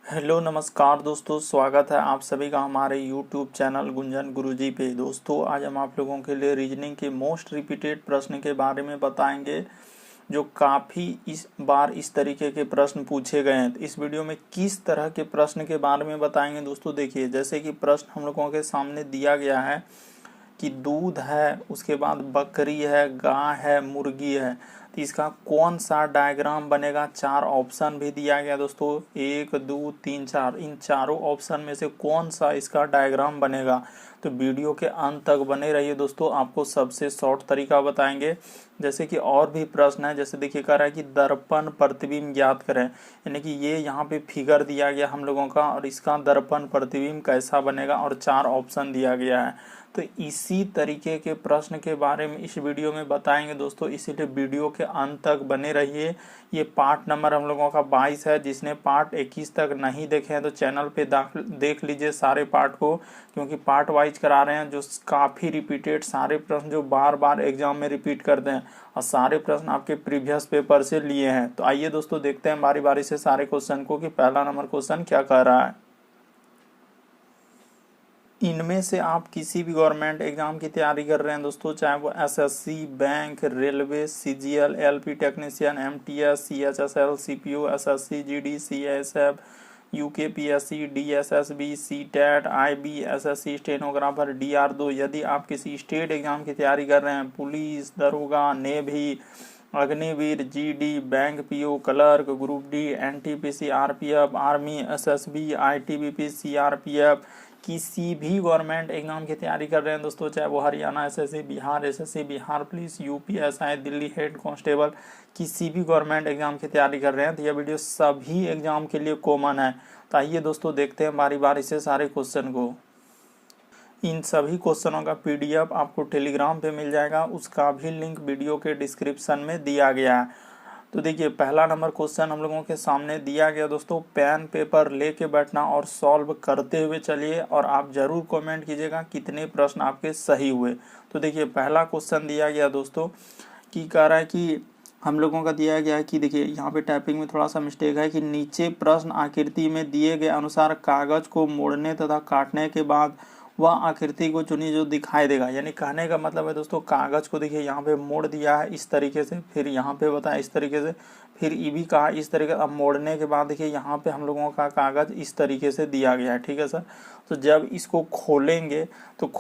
Hello नमस्कार दोस्तों, स्वागत है आप सभी का हमारे यूट्यूब चैनल गुंजन गुरुजी पे। दोस्तों आज हम आप लोगों के लिए रीजनिंग के मोस्ट रिपीटेड प्रश्न के बारे में बताएंगे जो काफ़ी इस बार इस तरीके के प्रश्न पूछे गए हैं। तो इस वीडियो में किस तरह के प्रश्न के बारे में बताएंगे दोस्तों। देखिए, जैसे कि प्रश्न हम लोगों के सामने दिया गया है कि दूध है, उसके बाद बकरी है, गाय है, मुर्गी है, तो इसका कौन सा डायग्राम बनेगा। चार ऑप्शन भी दिया गया दोस्तों, 1 2 3 4। इन चारों ऑप्शन में से कौन सा इसका डायग्राम बनेगा। तो वीडियो के अंत तक बने रहिए दोस्तों, आपको सबसे शॉर्ट तरीका बताएंगे। जैसे कि और भी प्रश्न है, जैसे देखिए कह रहा है कि दर्पण प्रतिबिंब ज्ञात करें, यानी कि ये यहाँ पे फिगर दिया गया हम लोगों का और इसका दर्पण प्रतिबिंब कैसा बनेगा और चार ऑप्शन दिया गया है। तो इसी तरीके के प्रश्न के बारे में इस वीडियो में बताएंगे दोस्तों, इसीलिए वीडियो के अंत तक बने रहिए। ये पार्ट नंबर हम लोगों का 22 है। जिसने पार्ट 21 तक नहीं देखे हैं तो चैनल पे देख लीजिए सारे पार्ट को, क्योंकि पार्ट वाइज करा रहे हैं। जो काफ़ी रिपीटेड सारे प्रश्न जो बार बार एग्जाम में रिपीट करते हैं और सारे प्रश्न आपके प्रीवियस पेपर से लिए हैं। तो आइए दोस्तों देखते हैं बारी बारी से सारे क्वेश्चन को कि पहला नंबर क्वेश्चन क्या कह रहा है। इनमें से आप किसी भी गवर्नमेंट एग्जाम की तैयारी कर रहे हैं दोस्तों, चाहे वो SSC, bank, railway, CGL, LP technician, MTS, CHSL, CPO, SSC, GD, CSF, UKPSC, DSSB, CTET, IB, SSC stenographer, डीआर2। यदि आप किसी स्टेट एग्जाम की तैयारी कर रहे हैं, पुलिस, दरोगा, navy, Agniveer, GD, bank PO, clerk, group D, NTPC, RPF, army, SSB, ITBP, CRPF, किसी भी गवर्नमेंट एग्जाम की तैयारी कर रहे हैं दोस्तों, चाहे वो Haryana SSC, Bihar SSC, Bihar police, UP SI, Delhi head constable, किसी भी गवर्नमेंट एग्जाम की तैयारी कर रहे हैं तो यह वीडियो सभी एग्जाम के लिए कॉमन है। तो आइए दोस्तों देखते हैं बारी बारी से सारे क्वेश्चन को। इन सभी क्वेश्चनों का पीडीएफ आपको टेलीग्राम पे मिल जाएगा, उसका भी लिंक वीडियो के डिस्क्रिप्शन में दिया गया है। तो देखिए पहला नंबर क्वेश्चन हम लोगों के सामने दिया गया दोस्तों, पेन पेपर लेके बैठना और सॉल्व करते हुए चलिए और आप जरूर कमेंट कीजिएगा कितने प्रश्न आपके सही हुए। तो देखिए पहला क्वेश्चन दिया गया दोस्तों कि कह रहा है कि हम लोगों का दिया गया है कि देखिए यहाँ पे टाइपिंग में थोड़ा सा मिस्टेक है कि नीचे प्रश्न आकृति में दिए गए अनुसार कागज को मोड़ने तथा काटने के बाद वह आकृति को चुनिए जो दिखाई देगा। यानी कहने का मतलब है दोस्तों, कागज को देखिए यहाँ पे मोड़ दिया है इस तरीके से, फिर यहाँ पे बताया इस तरीके से, फिर ये भी कहा इस तरीके। अब मोड़ने के बाद देखिए यहाँ पे हम लोगों का कागज इस तरीके से दिया गया है, ठीक है सर। तो जब इसको खोलेंगे तो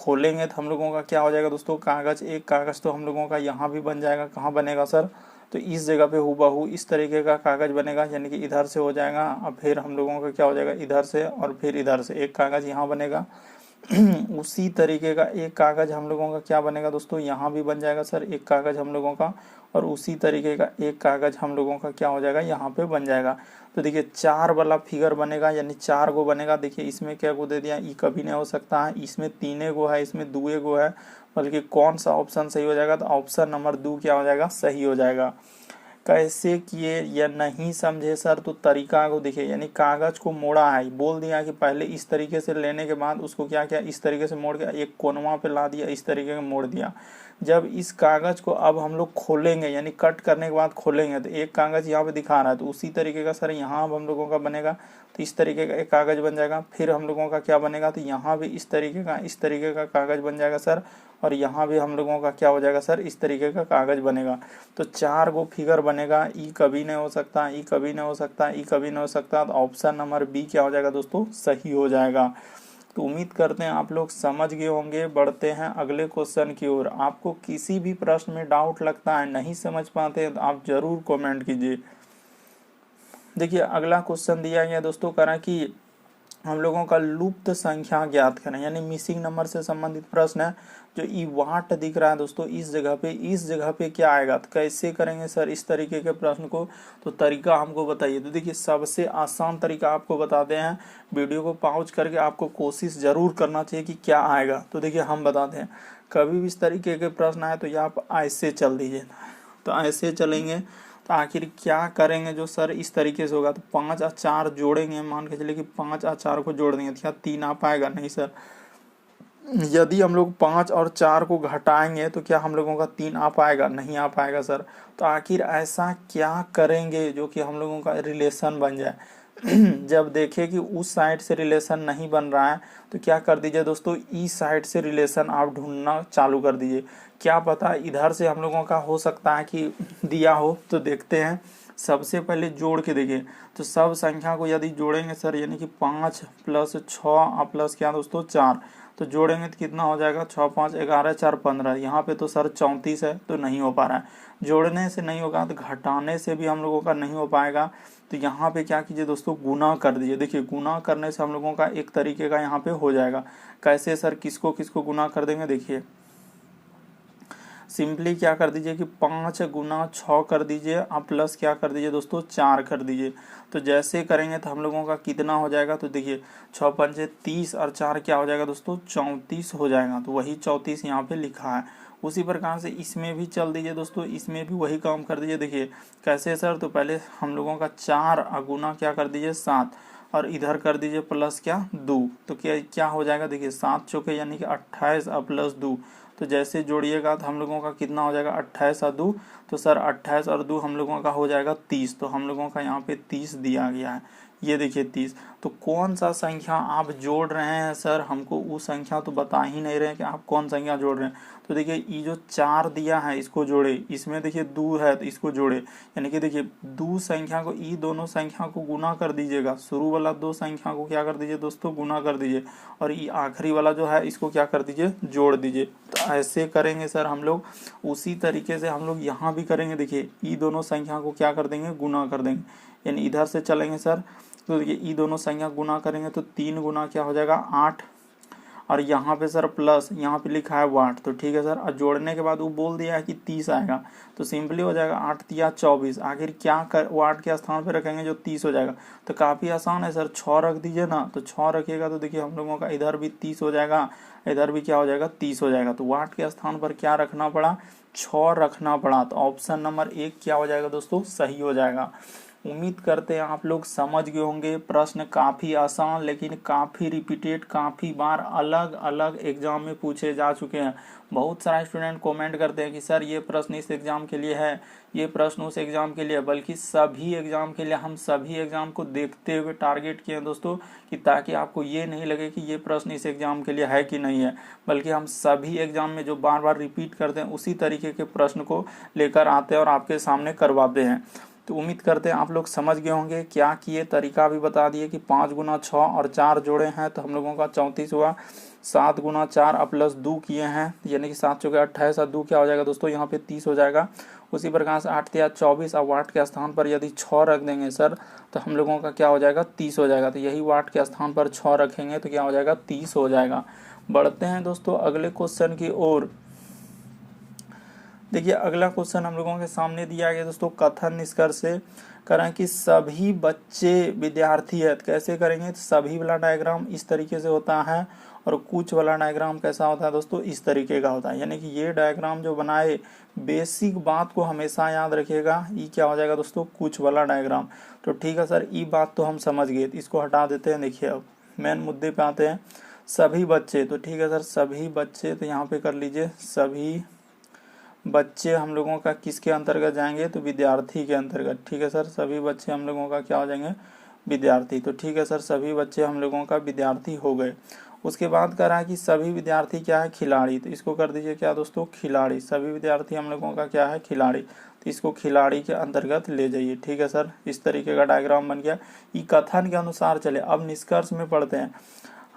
हम लोगों का क्या हो जाएगा दोस्तों, कागज एक कागज तो हम लोगों का यहाँ भी बन जाएगा। कहाँ बनेगा सर, तो इस जगह पे हूबहू इस तरीके का कागज बनेगा, यानी कि इधर से हो जाएगा। अब फिर हम लोगों का क्या हो जाएगा, इधर से और फिर इधर से एक कागज यहाँ बनेगा। उसी तरीके का एक कागज हम लोगों का क्या बनेगा दोस्तों, यहाँ भी बन जाएगा सर एक कागज हम लोगों का, और उसी तरीके का एक कागज हम लोगों का क्या हो जाएगा, यहाँ पे बन जाएगा। तो देखिए 4 वाला फिगर बनेगा, यानी 4 गो बनेगा। देखिए इसमें क्या को दे दिया, ई कभी नहीं हो सकता है, इसमें 3 गो है, इसमें 2 गो है, बल्कि कौन सा ऑप्शन सही हो जाएगा, तो ऑप्शन नंबर 2 क्या हो जाएगा, सही हो जाएगा। कैसे किए या नहीं समझे सर, तो तरीका को देखिए, यानी कागज को मोड़ा है, बोल दिया कि पहले इस तरीके से लेने के बाद उसको क्या किया, इस तरीके से मोड़ के एक कोनवा पे ला दिया, इस तरीके से मोड़ दिया। जब इस कागज को अब हम लोग खोलेंगे, यानी कट करने के बाद खोलेंगे, तो एक कागज यहाँ पे दिखा रहा है, तो उसी तरीके का सर यहाँ अब हम लोगों का बनेगा, तो इस तरीके का एक कागज बन जाएगा। फिर हम लोगों का क्या बनेगा, तो यहाँ भी इस तरीके का कागज बन जाएगा सर, और यहाँ भी हम लोगों का क्या हो जाएगा सर, इस तरीके का कागज बनेगा। तो 4 गो फिगर बनेगा, ई कभी नहीं हो सकता, ई कभी नहीं हो सकता, ई कभी नहीं हो सकता। तो ऑप्शन नंबर बी क्या हो जाएगा दोस्तों, सही हो जाएगा। तो उम्मीद करते हैं आप लोग समझ गए होंगे। बढ़ते हैं अगले क्वेश्चन की ओर। आपको किसी भी प्रश्न में डाउट लगता है, नहीं समझ पाते हैं, तो आप जरूर कमेंट कीजिए। देखिए अगला क्वेश्चन दिया गया दोस्तों, करा कि हम लोगों का लुप्त संख्या ज्ञात करें, यानी मिसिंग नंबर से संबंधित प्रश्न है। जो ई वाट दिख रहा है दोस्तों इस जगह पे क्या आएगा, तो कैसे करेंगे सर इस तरीके के प्रश्न को, तो तरीका हमको बताइए। तो देखिए सबसे आसान तरीका आपको बताते हैं, वीडियो को पॉज करके आपको कोशिश जरूर करना चाहिए कि क्या आएगा। तो देखिए हम बताते हैं, कभी भी इस तरीके के प्रश्न आए तो आप ऐसे चल दीजिए, तो ऐसे चलेंगे तो आखिर क्या करेंगे जो सर इस तरीके से होगा, तो 5 और 4 जोड़ेंगे, मान के चलिए कि 5 और 4 को जोड़ देंगे, क्या 3 आ पाएगा, नहीं सर। यदि हम लोग 5 और 4 को घटाएंगे तो क्या हम लोगों का 3 आ पाएगा, नहीं आ पाएगा सर। तो आखिर ऐसा क्या करेंगे जो कि हम लोगों का रिलेशन बन जाए। जब देखे कि उस साइड से रिलेशन नहीं बन रहा है तो क्या कर दीजिए दोस्तों, ई साइड से रिलेशन आप ढूंढना चालू कर दीजिए। क्या पता इधर से हम लोगों का हो सकता है कि दिया हो। तो देखते हैं, सबसे पहले जोड़ के देखिए। तो सब संख्या को यदि जोड़ेंगे सर, यानी कि 5 + 6 प्लस क्या दोस्तों 4, तो जोड़ेंगे तो कितना हो जाएगा, 6 5 11 4 15। यहाँ पे तो सर 34 है, तो नहीं हो पा रहा है। जोड़ने से नहीं होगा तो घटाने से भी हम लोगों का नहीं हो पाएगा। तो यहाँ पे क्या कीजिए दोस्तों, गुना कर दीजिए। देखिए गुना करने से हम लोगों का एक तरीके का यहाँ पे हो जाएगा। कैसे सर, किसको किसको गुना कर देंगे, देखिए सिंपली क्या कर दीजिए कि 5 × 6 कर दीजिए, अब प्लस क्या कर दीजिए दोस्तों 4 कर दीजिए। तो जैसे करेंगे तो हम लोगों का कितना हो जाएगा, तो देखिए 6 × 5 = 30 और 4 क्या हो जाएगा दोस्तों 34 हो जाएगा। तो वही 34 यहाँ पे लिखा है। उसी प्रकार से इसमें भी चल दीजिए दोस्तों, इसमें भी वही काम कर दीजिए। देखिए कैसे सर, तो पहले हम लोगों का 4 गुना क्या कर दीजिए 7, और इधर कर दीजिए प्लस क्या 2। तो क्या क्या हो जाएगा, देखिए 7 चौके यानी कि 28 और प्लस 2। तो जैसे जोड़िएगा तो हम लोगों का कितना हो जाएगा 28 और 2। तो सर 28 और 2 हम लोगों का हो जाएगा 30। तो हम लोगों का यहाँ पे 30 दिया गया है, ये देखिए 30। तो कौन सा संख्या आप जोड़ रहे हैं सर, हमको वो संख्या तो बता ही नहीं रहे हैं कि आप कौन संख्या जोड़ रहे हैं। तो देखिए ये जो 4 दिया है इसको जोड़े, इसमें देखिए 2 है तो इसको जोड़े, यानी कि देखिए 2 संख्या को, ये दोनों संख्या को गुना कर दीजिएगा। शुरू वाला 2 संख्या को क्या कर दीजिए दोस्तों, गुना कर दीजिए, और ये आखिरी वाला जो है इसको क्या कर दीजिए, जोड़ दीजिए। तो ऐसे करेंगे सर हम लोग। उसी तरीके से हम लोग यहाँ भी करेंगे। देखिए ये दोनों संख्या को क्या कर देंगे, गुना कर देंगे, यानी इधर से चलेंगे सर। तो देखिए ये दोनों संख्या गुना करेंगे तो 3 गुना क्या हो जाएगा 8, और यहाँ पे सर प्लस, यहाँ पे लिखा है वाट। तो ठीक है सर, और जोड़ने के बाद वो बोल दिया है कि 30 आएगा। तो सिंपली हो जाएगा 8 × 24। आखिर क्या कर, वाट के स्थान पे रखेंगे जो 30 हो जाएगा। तो काफ़ी आसान है सर, 6 रख दीजिए ना। तो 6 रखिएगा तो देखिए हम लोगों का इधर भी 30 हो जाएगा, इधर भी क्या हो जाएगा 30 हो जाएगा। तो वाट के स्थान पर क्या रखना पड़ा, 6 रखना पड़ा। तो ऑप्शन नंबर 1 क्या हो जाएगा दोस्तों, सही हो जाएगा। उम्मीद करते हैं आप लोग समझ गए होंगे। प्रश्न काफ़ी आसान लेकिन काफ़ी रिपीटेड, काफ़ी बार अलग अलग एग्जाम में पूछे जा चुके हैं। बहुत सारे स्टूडेंट कमेंट करते हैं कि सर ये प्रश्न इस एग्जाम के लिए है, ये प्रश्न उस एग्जाम के लिए, बल्कि सभी एग्जाम के लिए। हम सभी एग्जाम को देखते हुए टारगेट किए हैं दोस्तों, कि ताकि आपको ये नहीं लगे कि ये प्रश्न इस एग्जाम के लिए है कि नहीं है, बल्कि हम सभी एग्जाम में जो बार बार रिपीट करते हैं उसी तरीके के प्रश्न को लेकर आते हैं और आपके सामने करवाते हैं। तो उम्मीद करते हैं आप लोग समझ गए होंगे। क्या किए, तरीका भी बता दिए कि 5 × 6 और 4 जोड़े हैं तो हम लोगों का 34 हुआ। 7 × 4 प्लस 2 किए हैं, यानी कि 7 चौके 28 और 2 क्या हो जाएगा दोस्तों, यहाँ पे 30 हो जाएगा। उसी प्रकार से 8 × 24 और वाट के स्थान पर यदि 6 रख देंगे सर तो हम लोगों का क्या हो जाएगा 30 हो जाएगा। तो यही वाट के स्थान पर 6 रखेंगे तो क्या हो जाएगा 30 हो जाएगा। बढ़ते हैं दोस्तों अगले क्वेश्चन की ओर। देखिए अगला क्वेश्चन हम लोगों के सामने दिया गया दोस्तों, कथन निष्कर्ष से करें कि सभी बच्चे विद्यार्थी है। तो कैसे करेंगे, तो सभी वाला डायग्राम इस तरीके से होता है और कुछ वाला डायग्राम कैसा होता है दोस्तों, इस तरीके का होता है। यानी कि ये डायग्राम जो बनाए, बेसिक बात को हमेशा याद रखिएगा, ये क्या हो जाएगा दोस्तों कुछ वाला डायग्राम। तो ठीक है सर, ये बात तो हम समझ गए, इसको हटा देते हैं। देखिए अब मेन मुद्दे पे आते हैं, सभी बच्चे। तो ठीक है सर, सभी बच्चे, तो यहाँ पे कर लीजिए सभी बच्चे हम लोगों का किसके अंतर्गत जाएंगे, तो विद्यार्थी के अंतर्गत। ठीक है सर, सभी बच्चे हम लोगों का क्या हो जाएंगे, विद्यार्थी। तो ठीक है सर, सभी बच्चे हम लोगों का विद्यार्थी हो गए। उसके बाद कह रहा है कि सभी विद्यार्थी क्या है, खिलाड़ी। तो इसको कर दीजिए क्या दोस्तों, खिलाड़ी। सभी विद्यार्थी हम लोगों का क्या है, खिलाड़ी। तो इसको खिलाड़ी के अंतर्गत ले जाइए। ठीक है सर, इस तरीके का डायग्राम बन गया। ये कथन के अनुसार चले। अब निष्कर्ष में पढ़ते हैं।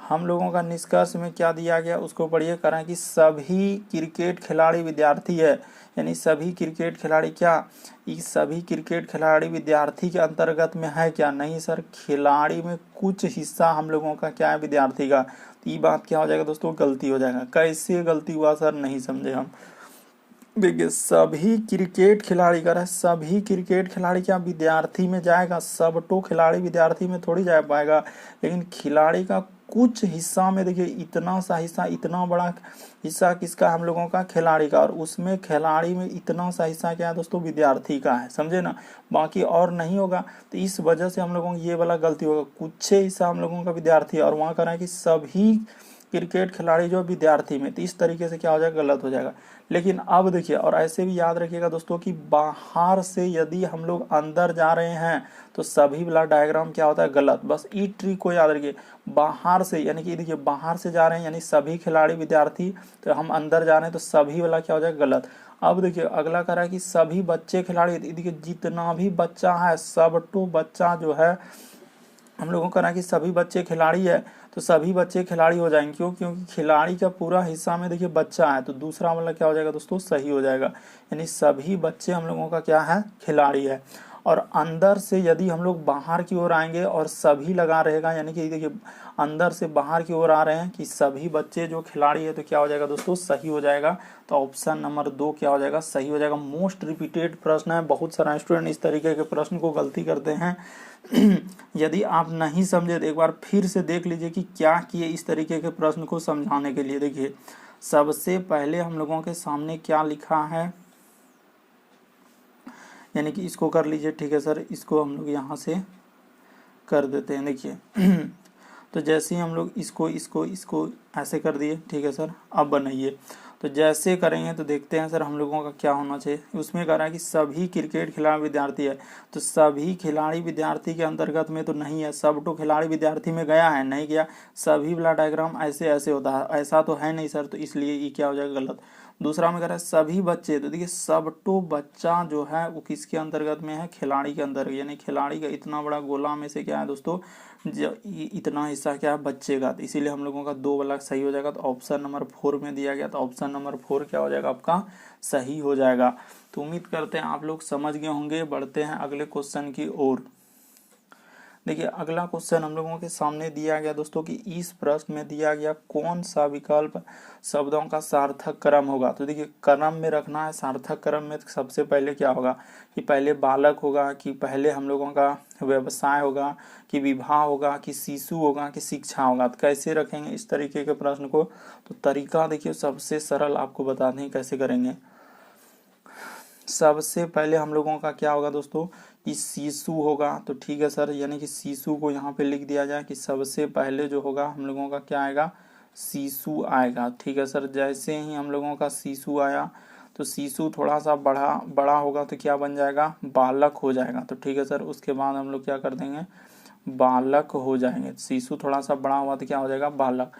हम लोगों का निष्कर्ष में क्या दिया गया उसको पढ़िए। करें कि सभी क्रिकेट खिलाड़ी विद्यार्थी है, यानी सभी क्रिकेट खिलाड़ी क्या, इस सभी क्रिकेट खिलाड़ी विद्यार्थी के अंतर्गत में है क्या, नहीं सर, खिलाड़ी में कुछ हिस्सा हम लोगों का क्या है, विद्यार्थी का। तो ये बात क्या हो जाएगा दोस्तों, गलती हो जाएगा। कैसे गलती हुआ सर, नहीं समझे हम। देखिए सभी क्रिकेट खिलाड़ी कर, सभी क्रिकेट खिलाड़ी क्या विद्यार्थी में जाएगा, सब तो खिलाड़ी विद्यार्थी में थोड़ी जा पाएगा, लेकिन खिलाड़ी का कुछ हिस्सा में, देखिए इतना सा हिस्सा, इतना बड़ा हिस्सा किसका, हम लोगों का खिलाड़ी का, और उसमें खिलाड़ी में इतना सा हिस्सा क्या है दोस्तों, विद्यार्थी का है, समझे ना, बाकी और नहीं होगा। तो इस वजह से हम लोगों को ये वाला गलती होगा, कुछ हिस्सा हम लोगों का विद्यार्थी है, और वहाँ कह रहा है कि सभी क्रिकेट खिलाड़ी जो विद्यार्थी में, तो इस तरीके से क्या हो जाएगा, गलत हो जाएगा। लेकिन अब देखिए, और ऐसे भी याद रखिएगा दोस्तों कि बाहर से यदि हम लोग अंदर जा रहे हैं तो सभी वाला डायग्राम क्या होता है, गलत। बस ई ट्रिक को याद रखिए, बाहर से यानी कि देखिए बाहर से जा रहे हैं यानी सभी खिलाड़ी विद्यार्थी, तो हम अंदर जा रहे हैं तो सभी वाला क्या हो जाएगा, गलत। अब देखिए अगला कह रहा है कि सभी बच्चे खिलाड़ी, देखिए जितना भी बच्चा है सब तो बच्चा जो है हम लोगों को कह रहा है कि सभी बच्चे खिलाड़ी है, तो सभी बच्चे खिलाड़ी हो जाएंगे। क्यों? क्योंकि खिलाड़ी का पूरा हिस्सा में देखिए बच्चा है, तो दूसरा वाला क्या हो जाएगा दोस्तों, सही हो जाएगा। यानी सभी बच्चे हम लोगों का क्या है, खिलाड़ी है। और अंदर से यदि हम लोग बाहर की ओर आएंगे और सभी लगा रहेगा, यानी कि देखिए अंदर से बाहर की ओर आ रहे हैं कि सभी बच्चे जो खिलाड़ी है, तो क्या हो जाएगा दोस्तों, सही हो जाएगा। तो ऑप्शन नंबर 2 क्या हो जाएगा, सही हो जाएगा। मोस्ट रिपीटेड प्रश्न है, बहुत सारा स्टूडेंट इस तरीके के प्रश्न को गलती करते हैं। यदि आप नहीं समझे तो एक बार फिर से देख लीजिए कि क्या किए इस तरीके के प्रश्न को समझाने के लिए। देखिए सबसे पहले हम लोगों के सामने क्या लिखा है, यानी कि इसको कर लीजिए, ठीक है सर, इसको हम लोग यहाँ से कर देते हैं। देखिए तो जैसे ही हम लोग इसको ऐसे कर दिए, ठीक है सर, अब बनाइए। तो जैसे करेंगे तो देखते हैं सर हम लोगों का क्या होना चाहिए। उसमें कह रहा है कि सभी क्रिकेट खिलाड़ी विद्यार्थी है, तो सभी खिलाड़ी विद्यार्थी के अंतर्गत में तो नहीं है, सब तो खिलाड़ी विद्यार्थी में गया है, नहीं गया। सभी वाला डायग्राम ऐसे ऐसे होता है, ऐसा तो है नहीं सर, तो इसलिए ये क्या हो जाएगा, गलत। दूसरा में कह रहा है सभी बच्चे, तो देखिए सब तो बच्चा जो है वो किसके अंतर्गत में है, खिलाड़ी के अंतर्गत, यानी खिलाड़ी का इतना बड़ा गोला में से क्या है दोस्तों, इतना हिस्सा क्या है, बच्चे का, तो इसीलिए हम लोगों का 2 वाला सही हो जाएगा। तो ऑप्शन नंबर 4 में दिया गया, तो ऑप्शन नंबर 4 क्या हो जाएगा, आपका सही हो जाएगा। तो उम्मीद करते हैं आप लोग समझ गए होंगे। बढ़ते हैं अगले क्वेश्चन की ओर। देखिए अगला क्वेश्चन हम लोगों के सामने दिया गया दोस्तों कि इस प्रश्न में दिया गया कौन सा विकल्प शब्दों का सार्थक क्रम होगा। तो देखिए क्रम में रखना है, सार्थक क्रम में सबसे पहले क्या होगा कि पहले बालक होगा, कि पहले हम लोगों का व्यवसाय होगा, कि विवाह होगा, कि शिशु होगा, कि शिक्षा होगा। तो कैसे रखेंगे इस तरीके के प्रश्न को, तो तरीका देखिए सबसे सरल आपको बता दें कैसे करेंगे। सबसे पहले हम लोगों का क्या होगा दोस्तों कि शिशु होगा, तो ठीक है सर, यानी कि शिशु को यहाँ पे लिख दिया जाए कि सबसे पहले जो होगा हम लोगों का क्या आएगा, शिशु आएगा, ठीक है सर। जैसे ही हम लोगों का शिशु आया तो शिशु थोड़ा सा बड़ा होगा तो क्या बन जाएगा, बालक हो जाएगा, तो ठीक है सर। उसके बाद हम लोग क्या कर देंगे, बालक हो जाएंगे। शिशु थोड़ा सा बड़ा हुआ तो क्या हो जाएगा, बालक।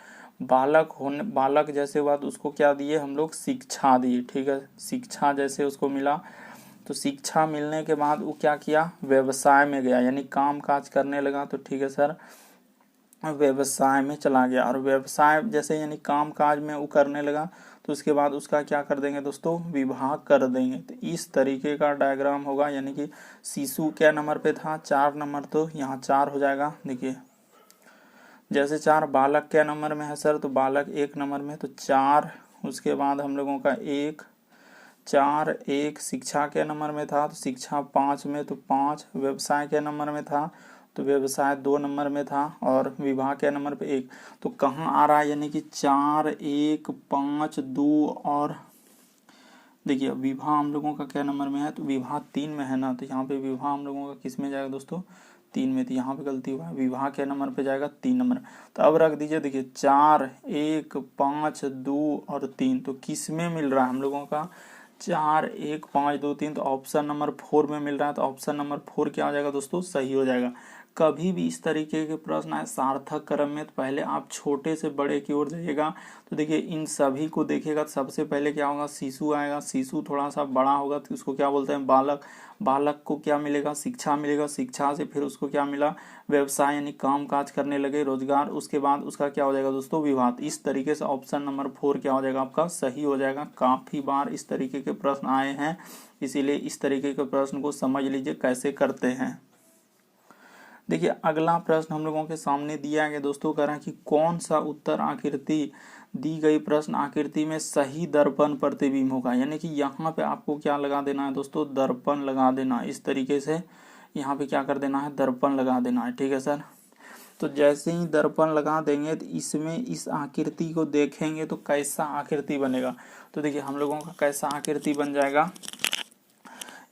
बालक जैसे हुआ तो उसको क्या दिए हम लोग, शिक्षा दिए, ठीक है। शिक्षा जैसे उसको मिला तो शिक्षा मिलने के बाद वो क्या किया, व्यवसाय में गया, यानी काम काज करने लगा, तो ठीक है सर व्यवसाय में चला गया। और व्यवसाय जैसे यानी काम काज में वो करने लगा तो उसके बाद उसका क्या कर देंगे दोस्तों, विवाह कर देंगे। तो इस तरीके का डायग्राम होगा, यानी कि शिशु क्या नंबर पे था, 4 नंबर, तो यहाँ 4 हो जाएगा। देखिए जैसे 4, बालक क्या नंबर में है सर, तो बालक 1 नंबर में, तो 4। उसके बाद हम लोगों का 1 4 1, शिक्षा के नंबर में था तो शिक्षा 5 में, तो 5। व्यवसाय के नंबर में था तो व्यवसाय 2 नंबर में था। और विवाह के नंबर पे 1, तो कहाँ आ रहा है, यानी कि 4 1 5 2। और देखिए विवाह हम लोगों का क्या नंबर में है, तो विवाह 3 में है ना, तो यहाँ पे विवाह हम लोगों का किस में जाएगा दोस्तों, 3 में। तो यहाँ पे गलती हुआ है, विवाह के नंबर पे जाएगा 3 नंबर। तो अब रख दीजिए, देखिए 4 1 5 2 और 3, तो किस में मिल रहा है हम लोगों का, 4 1 5 2 3, तो ऑप्शन नंबर 4 में मिल रहा है। तो ऑप्शन नंबर 4 क्या हो जाएगा दोस्तों, सही हो जाएगा। कभी भी इस तरीके के प्रश्न आए सार्थक क्रम में तो पहले आप छोटे से बड़े की ओर जाइएगा। तो देखिए इन सभी को देखिएगा तो सबसे पहले क्या होगा, शिशु आएगा। शिशु थोड़ा सा बड़ा होगा तो उसको क्या बोलते हैं, बालक। बालक को क्या मिलेगा, शिक्षा मिलेगा। शिक्षा से फिर उसको क्या मिला, व्यवसाय, यानी काम काज करने लगे, रोजगार। उसके बाद उसका क्या हो जाएगा दोस्तों, विवाह। इस तरीके से ऑप्शन नंबर 4 क्या हो जाएगा आपका, सही हो जाएगा। काफी बार इस तरीके के प्रश्न आए हैं, इसीलिए इस तरीके के प्रश्न को समझ लीजिए कैसे करते हैं। देखिए अगला प्रश्न हम लोगों के सामने दिया गया दोस्तों, कह रहा है कि कौन सा उत्तर आकृति दी गई प्रश्न आकृति में सही दर्पण प्रतिबिंब होगा। यानी कि यहाँ पे आपको क्या लगा देना है दोस्तों, दर्पण लगा देना। इस तरीके से यहाँ पे क्या कर देना है, दर्पण लगा देना है, ठीक है सर। तो जैसे ही दर्पण लगा देंगे तो इसमें इस आकृति को देखेंगे तो कैसा आकृति बनेगा। तो देखिए हम लोगों का कैसा आकृति बन जाएगा,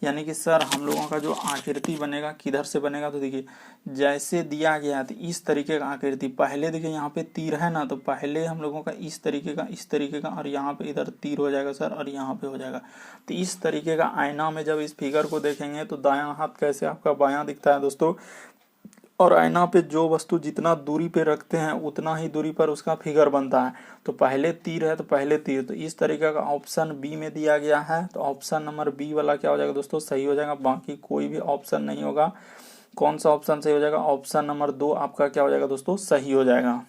यानी कि सर हम लोगों का जो आकृति बनेगा किधर से बनेगा, तो देखिए जैसे दिया गया है तो इस तरीके का आकृति, पहले देखिए यहाँ पे तीर है ना, तो पहले हम लोगों का इस तरीके का और यहाँ पे इधर तीर हो जाएगा सर और यहाँ पे हो जाएगा। तो इस तरीके का आईना में जब इस फिगर को देखेंगे तो दायां हाथ कैसे आपका बायां दिखता है दोस्तों, और आईना पे जो वस्तु जितना दूरी पे रखते हैं उतना ही दूरी पर उसका फिगर बनता है। तो पहले तीर है तो पहले तीर, तो इस तरीके का ऑप्शन बी में दिया गया है, तो ऑप्शन नंबर बी वाला क्या हो जाएगा दोस्तों, सही हो जाएगा, बाकी कोई भी ऑप्शन नहीं होगा। कौन सा ऑप्शन सही हो जाएगा, ऑप्शन नंबर 2 आपका क्या हो जाएगा दोस्तों, सही हो जाएगा।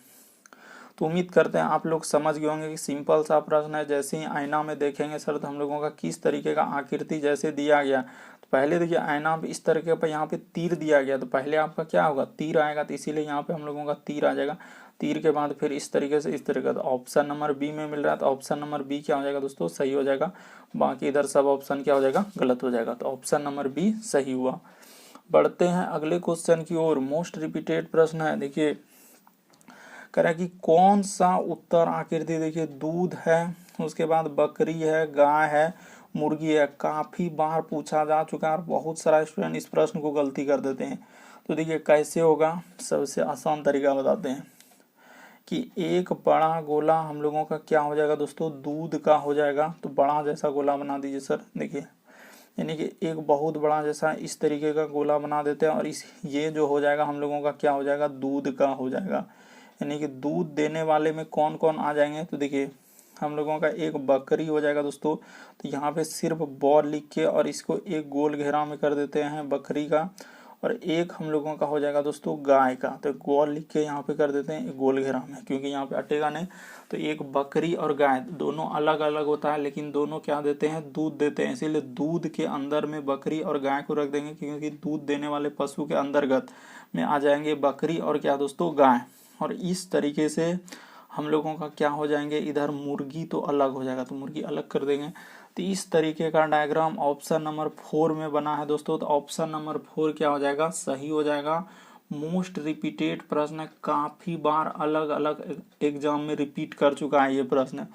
तो उम्मीद करते हैं आप लोग समझ गए होंगे कि सिंपल सा प्रश्न है। जैसे ही आईना में देखेंगे सर तो हम लोगों का किस तरीके का आकृति जैसे दिया गया, तो पहले देखिए आईना पे इस तरीके पर यहाँ पे तीर दिया गया, तो पहले आपका क्या होगा, तीर आएगा, तो इसीलिए यहाँ पे हम लोगों का तीर आ जाएगा। तीर के बाद फिर इस तरीके से इस तरीके, तो ऑप्शन नंबर बी में मिल रहा है, तो ऑप्शन नंबर बी क्या हो जाएगा दोस्तों, सही हो जाएगा। बाकी इधर सब ऑप्शन क्या हो जाएगा, गलत हो जाएगा। तो ऑप्शन नंबर बी सही हुआ। बढ़ते हैं अगले क्वेश्चन की ओर। मोस्ट रिपीटेड प्रश्न है, देखिए कह रहा है कि कौन सा उत्तर आकृति, देखिए दूध है, उसके बाद बकरी है, गाय है, मुर्गी है, काफी बार पूछा जा चुका है और बहुत सारा स्टूडेंट इस प्रश्न को गलती कर देते हैं। तो देखिए कैसे होगा, सबसे आसान तरीका बताते हैं कि एक बड़ा गोला हम लोगों का क्या हो जाएगा दोस्तों, दूध का हो जाएगा। तो बड़ा जैसा गोला बना दीजिए सर, देखिए यानी कि एक बहुत बड़ा जैसा इस तरीके का गोला बना देते हैं और इस ये जो हो जाएगा हम लोगों का क्या हो जाएगा, दूध का हो जाएगा। यानी कि दूध देने वाले में कौन कौन आ जाएंगे, तो देखिए हम लोगों का एक बकरी हो जाएगा दोस्तों, तो यहाँ पे सिर्फ बॉल लिख के और इसको एक गोल घेरा में कर देते हैं बकरी का, और एक हम लोगों का हो जाएगा दोस्तों गाय का, तो गोल लिख के यहाँ पे कर देते हैं एक गोल घेरा में, क्योंकि यहाँ पे अटेगा नहीं। तो एक बकरी और गाय दोनों अलग अलग होता है, लेकिन दोनों क्या देते हैं, दूध देते हैं, इसीलिए दूध के अंदर में बकरी और गाय को रख देंगे, क्योंकि दूध देने वाले पशु के अंतर्गत में आ जाएंगे बकरी और क्या दोस्तों, गाय। और इस तरीके से हम लोगों का क्या हो जाएंगे, इधर मुर्गी तो अलग हो जाएगा, तो मुर्गी अलग कर देंगे। तो इस तरीके का डायग्राम ऑप्शन नंबर 4 में बना है दोस्तों, तो ऑप्शन नंबर 4 क्या हो जाएगा, सही हो जाएगा। मोस्ट रिपीटेड प्रश्न है, काफी बार अलग अलग एग्जाम में रिपीट कर चुका है ये प्रश्न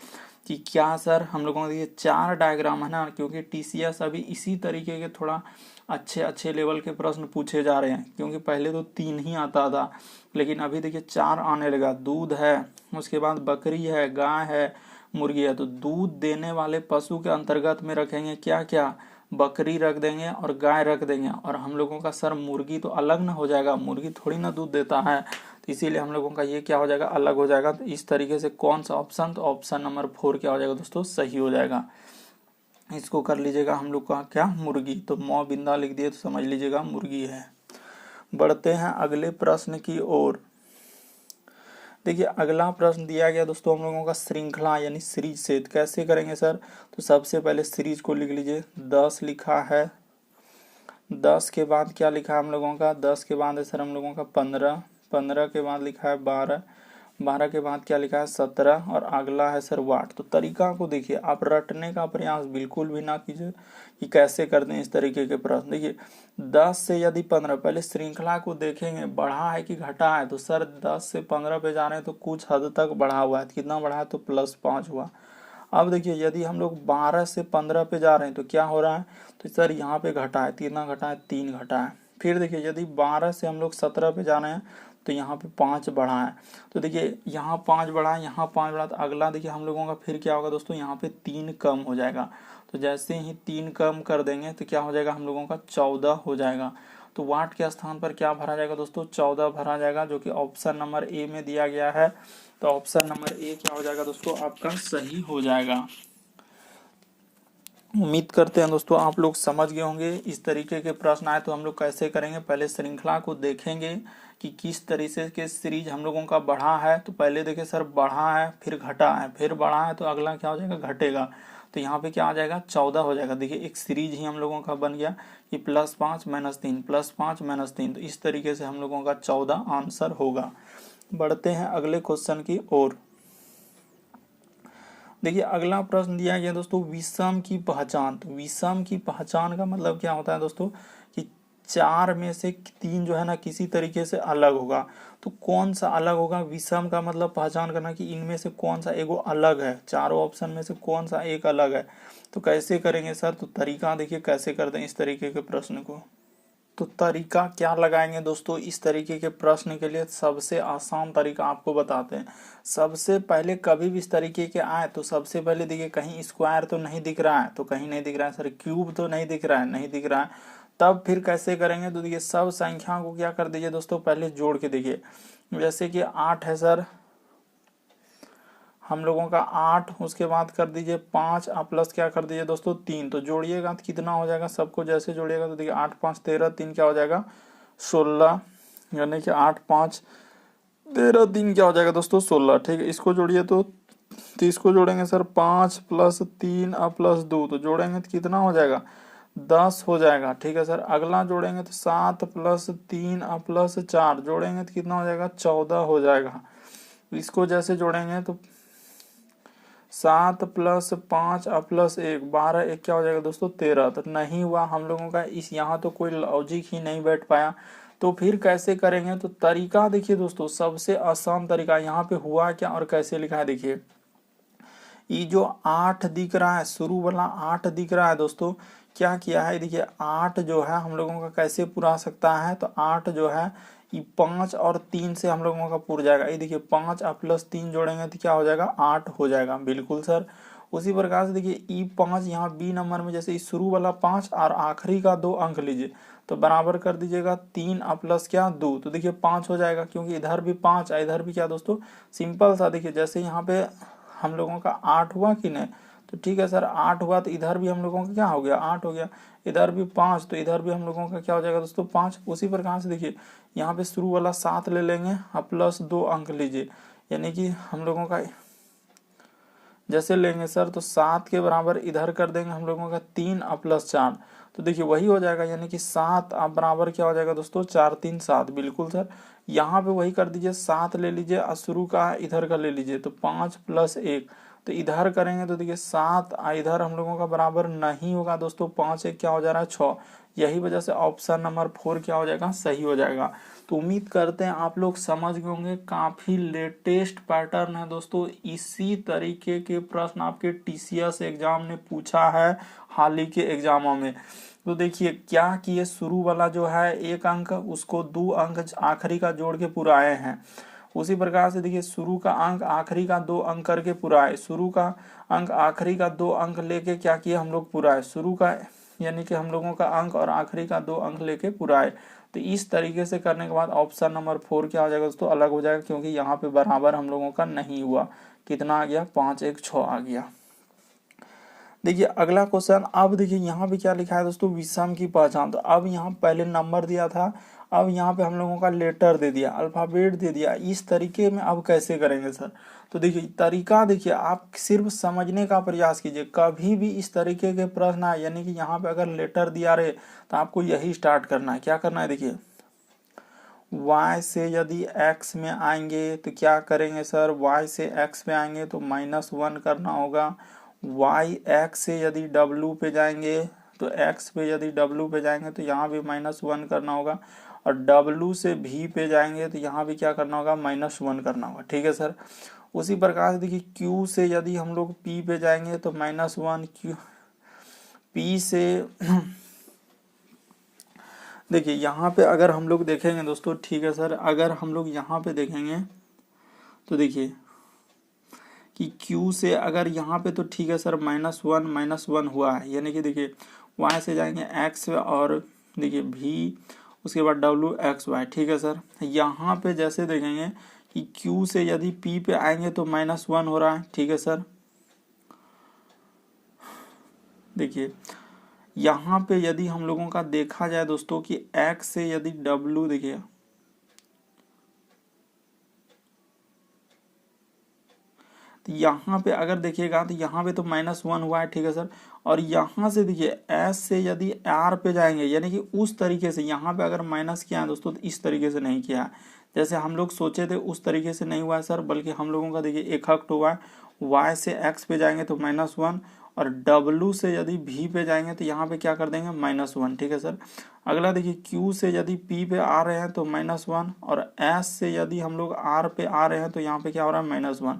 कि क्या सर हम लोगों को ये 4 डायग्राम है ना, क्योंकि टीसीएस अभी इसी तरीके के थोड़ा अच्छे अच्छे लेवल के प्रश्न पूछे जा रहे हैं, क्योंकि पहले तो 3 ही आता था, लेकिन अभी देखिए 4 आने लगा। दूध है, उसके बाद बकरी है, गाय है, मुर्गी है। तो दूध देने वाले पशु के अंतर्गत में रखेंगे क्या क्या, बकरी रख देंगे और गाय रख देंगे, और हम लोगों का सर मुर्गी तो अलग ना हो जाएगा, मुर्गी थोड़ी ना दूध देता है, तो इसीलिए हम लोगों का ये क्या हो जाएगा, अलग हो जाएगा। तो इस तरीके से कौन सा ऑप्शन, तो ऑप्शन नंबर 4 क्या हो जाएगा दोस्तों, सही हो जाएगा। इसको कर लीजिएगा हम लोग का क्या, मुर्गी, तो मौ बिंदा लिख दिए तो समझ लीजिएगा मुर्गी है। बढ़ते हैं अगले प्रश्न की ओर। देखिए अगला प्रश्न दिया गया दोस्तों हम लोगों का श्रृंखला यानी सीरीज से, कैसे करेंगे सर, तो सबसे पहले सीरीज को लिख लीजिए। 10 लिखा है, 10 के बाद क्या लिखा है हम लोगों का, 10 के बाद है सर हम लोगों का 15, 15 के बाद लिखा है 12, 12 के बाद क्या लिखा है 17, और अगला है सर वाट। तो तरीका को देखिए, आप रटने का प्रयास बिल्कुल भी ना कीजिए कि कैसे करते हैं इस तरीके के प्रश्न। देखिए 10 से यदि 15, पहले श्रृंखला को देखेंगे बढ़ा है कि घटा है, तो सर 10 से 15 पे जा रहे हैं तो कुछ हद तक बढ़ा हुआ है, कितना बढ़ा है, तो +5 हुआ। अब देखिए यदि हम लोग 12 से 15 पे जा रहे हैं तो क्या हो रहा है, तो सर यहाँ पे घटा है, कितना घटा है, 3 घटा है। फिर देखिए यदि 12 से हम लोग 17 पे जा रहे हैं तो यहाँ पे 5 बढ़ा है, तो देखिए यहाँ 5 बढ़ा है, यहाँ 5 बढ़ा, तो अगला देखिए हम लोगों का फिर क्या होगा दोस्तों, यहाँ पे 3 कम हो जाएगा। तो जैसे ही 3 कम कर देंगे तो क्या हो जाएगा हम लोगों का 14 हो जाएगा। तो वाट के स्थान पर क्या भरा जाएगा दोस्तों, 14 भरा जाएगा, जो कि ऑप्शन नंबर ए में दिया गया है। तो ऑप्शन नंबर ए क्या हो जाएगा दोस्तों, आपका सही हो जाएगा। उम्मीद करते हैं दोस्तों आप लोग समझ गए होंगे। इस तरीके के प्रश्न आए तो हम लोग कैसे करेंगे, पहले श्रृंखला को देखेंगे कि किस तरीके के सीरीज हम लोगों का बढ़ा है। तो पहले देखिए सर बढ़ा है, फिर घटा है, फिर बढ़ा है, तो अगला क्या हो जाएगा, घटेगा। तो यहाँ पे क्या आ जाएगा, 14 हो जाएगा। देखिए एक सीरीज ही हम लोगों का बन गया कि +5 -3 +5 -3, तो इस तरीके से हम लोगों का 14 आंसर होगा। बढ़ते हैं अगले क्वेश्चन की ओर। देखिए अगला प्रश्न दिया गया दोस्तों, विषम की पहचान। तो विषम की पहचान का मतलब क्या होता है दोस्तों, कि 4 में से 3 जो है ना किसी तरीके से अलग होगा। तो कौन सा अलग होगा, विषम का मतलब पहचान करना कि इनमें से कौन सा एगो अलग है, चारों ऑप्शन में से कौन सा एक अलग है। तो कैसे करेंगे सर, तो तरीका देखिए कैसे करते हैं इस तरीके के प्रश्न को। तो तरीका क्या लगाएंगे दोस्तों इस तरीके के प्रश्न के लिए, सबसे आसान तरीका आपको बताते हैं। सबसे पहले कभी भी इस तरीके के आए तो सबसे पहले देखिए कहीं स्क्वायर तो नहीं दिख रहा है, तो कहीं नहीं दिख रहा है सर, क्यूब तो नहीं दिख रहा है, नहीं दिख रहा है। तब फिर कैसे करेंगे, तो देखिए सब संख्या को क्या कर दीजिए दोस्तों, पहले जोड़ के देखिए। जैसे कि 8 है सर, हम लोगों का 8, उसके बाद कर दीजिए 5 प्लस क्या कर दीजिए दोस्तों 3, तो जोड़िएगा तो कितना हो जाएगा, सबको जैसे जोड़िएगा तो देखिए 8 5 13, 3 क्या हो जाएगा 16, यानी कि 8 5 13 3 क्या हो जाएगा दोस्तों 16। ठीक है, इसको जोड़िए तो इसको जोड़ेंगे सर 5 प्लस 3 प्लस 2, तो जोड़ेंगे तो कितना हो जाएगा 10 हो जाएगा। ठीक है सर, अगला जोड़ेंगे तो 7 प्लस 3 प्लस 4, जोड़ेंगे तो कितना हो जाएगा 14 हो जाएगा। इसको जैसे जोड़ेंगे तो 7 प्लस 5 प्लस 1 12, एक क्या हो जाएगा दोस्तों 13, तो नहीं हुआ हम लोगों का, इस यहाँ तो कोई लॉजिक ही नहीं बैठ पाया। तो फिर कैसे करेंगे, तो तरीका देखिए दोस्तों, सबसे आसान तरीका यहाँ पे हुआ क्या और कैसे लिखा है देखिए। ये जो 8 दिख रहा है, शुरू वाला 8 दिख रहा है दोस्तों, क्या किया है देखिए 8 जो है हम लोगों का कैसे पूरा सकता है, तो 8 जो है ये 5 और 3 से हम लोगों का पूर जाएगा। ये देखिए 5 प्लस 3 जोड़ेंगे तो क्या हो जाएगा 8 हो जाएगा, बिल्कुल सर। उसी प्रकार से देखिए ई 5 यहाँ बी नंबर में, जैसे इस शुरू वाला 5 और आखिरी का 2 अंक लीजिए, तो बराबर कर दीजिएगा 3 प्लस क्या 2, तो देखिए 5 हो जाएगा, क्योंकि इधर भी 5 इधर भी क्या दोस्तों सिंपल सा। देखिए जैसे यहाँ पे हम लोगों का 8 हुआ कि नहीं, तो ठीक है सर 8 हुआ, तो इधर भी हम लोगों का क्या हो गया 8 हो गया, इधर भी 5, तो इधर भी हम लोगों का क्या हो जाएगा दोस्तों 5। उसी प्रकार से देखिए यहाँ पे शुरू वाला 7 ले लेंगे प्लस 2 अंक लीजिए, यानी कि हम लोगों का जैसे लेंगे सर तो 7 के बराबर इधर कर देंगे हम लोगों का 3 प्लस 4, तो देखिए वही हो जाएगा, यानी कि 7 बराबर क्या हो जाएगा दोस्तों 4 3 7, बिल्कुल सर। यहाँ पे वही कर दीजिए, 7 ले लीजिए और शुरू का इधर का ले लीजिए, तो 5 प्लस 1, तो इधर करेंगे तो देखिए 7 इधर हम लोगों का बराबर नहीं होगा दोस्तों, 5 1 क्या हो जा रहा है 6, यही वजह से ऑप्शन नंबर 4 क्या हो जाएगा सही हो जाएगा। तो उम्मीद करते हैं आप लोग समझ गए होंगे, काफी लेटेस्ट पैटर्न है दोस्तों, इसी तरीके के प्रश्न आपके टीसीएस एग्जाम ने पूछा है हाल ही के एग्जामों में। तो देखिए क्या किए, शुरू वाला जो है 1 अंक उसको 2 अंक आखिरी का जोड़ के पुराए हैं। उसी प्रकार से देखिए शुरू का अंक आखिरी का 2 अंक करके पुराए, शुरू का अंक आखिरी का 2 अंक लेके क्या किए हम लोग पुराए, शुरू का यानी कि हम लोगों का अंक और आखिरी का 2 अंक लेके पुराए। तो इस तरीके से करने के बाद ऑप्शन नंबर 4 क्या हो जाएगा दोस्तों अलग हो जाएगा, क्योंकि यहाँ पे बराबर हम लोगों का नहीं हुआ, कितना आ गया 5 1 6 आ गया। देखिए अगला क्वेश्चन, अब देखिए यहाँ पे क्या लिखा है दोस्तों विषम की पहचान। तो अब यहाँ पहले नंबर दिया था, अब यहाँ पे हम लोगों का लेटर दे दिया, अल्फाबेट दे दिया, इस तरीके में अब कैसे करेंगे सर। तो देखिए तरीका देखिए, आप सिर्फ समझने का प्रयास कीजिए, कभी भी इस तरीके के प्रश्न आए यानी कि यहाँ पे अगर लेटर दिया रहे तो आपको यही स्टार्ट करना है। क्या करना है देखिए, y से यदि x में आएंगे तो क्या करेंगे सर, y से x में आएंगे तो -1 करना होगा, y x से यदि w पे जाएंगे तो x पे यदि w पे जाएंगे तो यहाँ भी -1 करना होगा, और w से v पे जाएंगे तो यहाँ भी क्या करना होगा -1 करना होगा। ठीक है सर। उसी प्रकार से देखिए q से यदि हम लोग p पे जाएंगे तो -1, q p से देखिए यहाँ पे अगर हम लोग देखेंगे दोस्तों, ठीक है सर, अगर हम लोग यहाँ पे देखेंगे तो देखिए कि Q से अगर यहाँ पे तो ठीक है सर -1 हुआ है, यानी कि देखिए Y से जाएंगे X और देखिए V, उसके बाद W X Y। ठीक है सर, यहाँ पे जैसे देखेंगे कि Q से यदि P पे आएंगे तो -1 हो रहा है। ठीक है सर, देखिए यहाँ पे यदि हम लोगों का देखा जाए दोस्तों कि x से यदि w, देखिए तो यहाँ पे अगर देखिएगा तो यहाँ पे तो -1 हुआ है। ठीक है सर, और यहाँ से देखिए s से यदि r पे जाएंगे यानी कि उस तरीके से यहाँ पे अगर माइनस किया है दोस्तों तो इस तरीके से नहीं किया है, जैसे हम लोग सोचे थे उस तरीके से नहीं हुआ है सर, बल्कि हम लोगों का देखिए इफेक्ट हुआ है, y से x पे जाएंगे तो -1 और W से यदि V पे जाएंगे तो यहाँ पे क्या कर देंगे -1, ठीक है सर। अगला देखिए Q से यदि P पे आ रहे हैं तो -1, और S से यदि हम लोग R पे आ रहे हैं तो यहाँ पे क्या हो रहा है -1।